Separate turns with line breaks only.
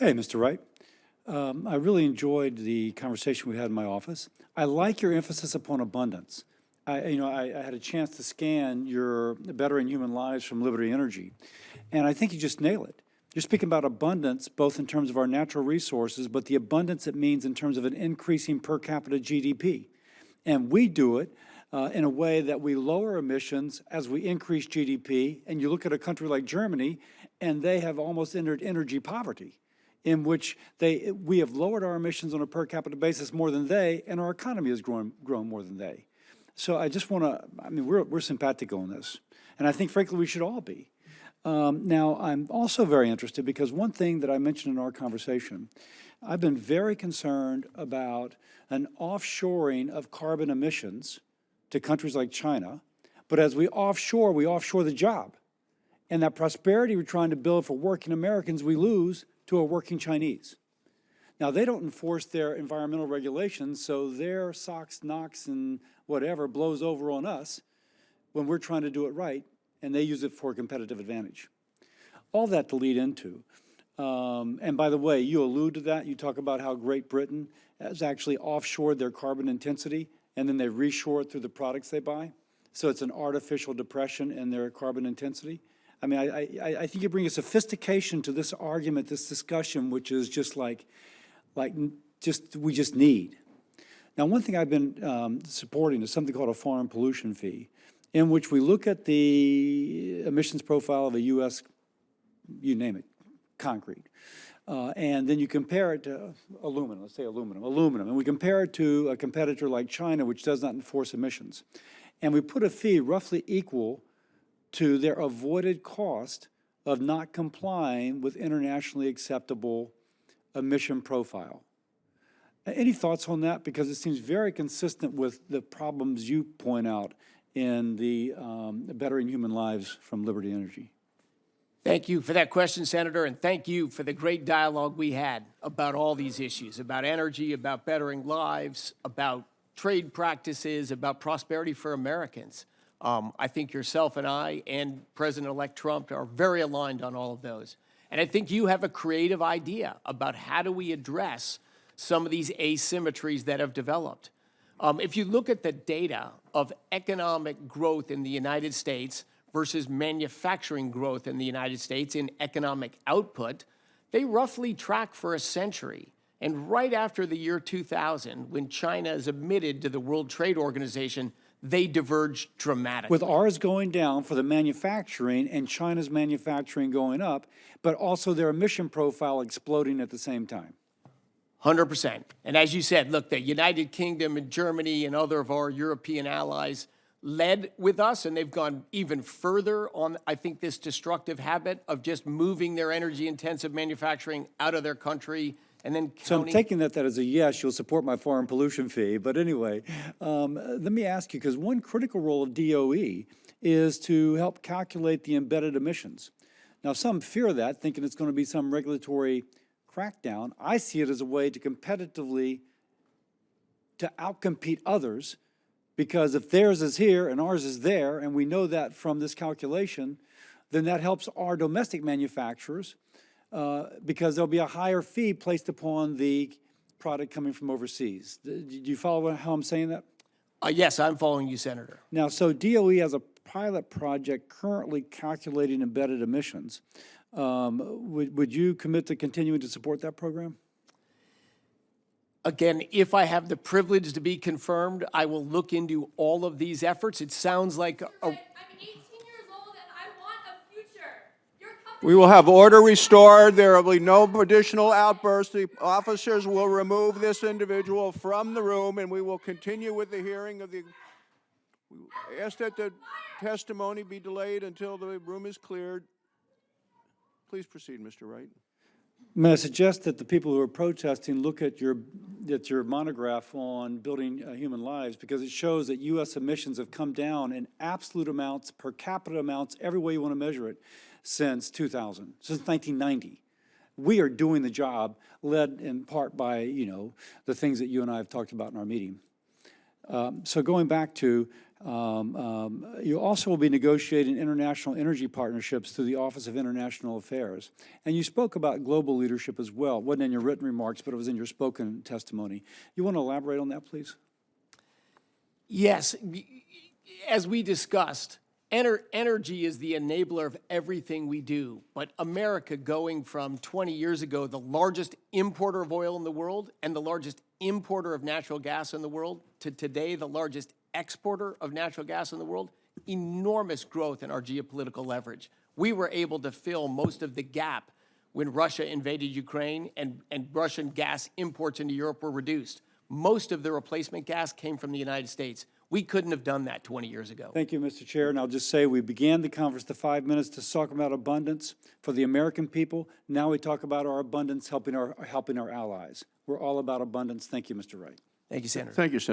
Hey, Mr. Wright. I really enjoyed the conversation we had in my office. I like your emphasis upon abundance. I had a chance to scan your Bettering Human Lives from Liberty Energy, and I think you just nail it. You're speaking about abundance, both in terms of our natural resources, but the abundance it means in terms of an increasing per capita GDP. And we do it in a way that we lower emissions as we increase GDP. And you look at a country like Germany, and they have almost entered energy poverty, in which we have lowered our emissions on a per capita basis more than they, and our economy has grown more than they. So I just want to, we're simpatico on this. And I think, frankly, we should all be. Now, I'm also very interested because one thing that I mentioned in our conversation, I've been very concerned about an offshoring of carbon emissions to countries like China. But as we offshore the job. And that prosperity we're trying to build for working Americans, we lose to a working Chinese. Now, they don't enforce their environmental regulations, so their SOx, NOx, and whatever blows over on us when we're trying to do it right, and they use it for a competitive advantage. All that to lead into. And by the way, you allude to that. You talk about how Great Britain has actually offshored their carbon intensity, and then they reshore it through the products they buy. So it's an artificial depression in their carbon intensity. I think you bring a sophistication to this argument, this discussion, which is just we just need. Now, one thing I've been supporting is something called a foreign pollution fee, in which we look at the emissions profile of a U.S., you name it, concrete, and then you compare it to aluminum, let's say aluminum, and we compare it to a competitor like China, which does not enforce emissions. And we put a fee roughly equal to their avoided cost of not complying with internationally acceptable emission profile. Any thoughts on that? Because it seems very consistent with the problems you point out in the Bettering Human Lives from Liberty Energy.
Thank you for that question, Senator, and thank you for the great dialogue we had about all these issues, about energy, about bettering lives, about trade practices, about prosperity for Americans. I think yourself and I and President-elect Trump are very aligned on all of those. And I think you have a creative idea about how do we address some of these asymmetries that have developed. If you look at the data of economic growth in the United States versus manufacturing growth in the United States in economic output, they roughly track for a century. And right after the year 2000, when China is admitted to the World Trade Organization, they diverged dramatically.
With ours going down for the manufacturing and China's manufacturing going up, but also their emission profile exploding at the same time.
100%. And as you said, look, the United Kingdom and Germany and other of our European allies led with us, and they've gone even further on, I think, this destructive habit of just moving their energy-intensive manufacturing out of their country and then counting.
So I'm taking that as a yes, you'll support my foreign pollution fee. But anyway, let me ask you, because one critical role of DOE is to help calculate the embedded emissions. Now, some fear that, thinking it's going to be some regulatory crackdown. I see it as a way to competitively to outcompete others, because if theirs is here and ours is there, and we know that from this calculation, then that helps our domestic manufacturers because there'll be a higher fee placed upon the product coming from overseas. Do you follow how I'm saying that?
Yes, I'm following you, Senator.
Now, so DOE has a pilot project currently calculating embedded emissions. Would you commit to continuing to support that program?
Again, if I have the privilege to be confirmed, I will look into all of these efforts. It sounds like
I'm 18 years old and I want a future.
We will have order restored. There will be no additional outbursts. The officers will remove this individual from the room, and we will continue with the hearing of the. We ask that the testimony be delayed until the room is cleared. Please proceed, Mr. Wright.
May I suggest that the people who are protesting look at your monograph on building human lives, because it shows that U.S. emissions have come down in absolute amounts, per capita amounts, every way you want to measure it, since 2000, since 1990. We are doing the job, led in part by, the things that you and I have talked about in our meeting. So going back to You also will be negotiating international energy partnerships through the Office of International Affairs. And you spoke about global leadership as well. It wasn't in your written remarks, but it was in your spoken testimony. You want to elaborate on that, please?
Yes, as we discussed, energy is the enabler of everything we do. But America, going from 20 years ago, the largest importer of oil in the world and the largest importer of natural gas in the world, to today, the largest exporter of natural gas in the world, enormous growth in our geopolitical leverage. We were able to fill most of the gap when Russia invaded Ukraine and Russian gas imports into Europe were reduced. Most of the replacement gas came from the United States. We couldn't have done that 20 years ago.
Thank you, Mr. Chair. And I'll just say we began the conference, the 5 minutes, to talk about abundance for the American people. Now we talk about our abundance helping our allies. We're all about abundance. Thank you, Mr. Wright.
Thank you, Senator.
Thank you, Senator.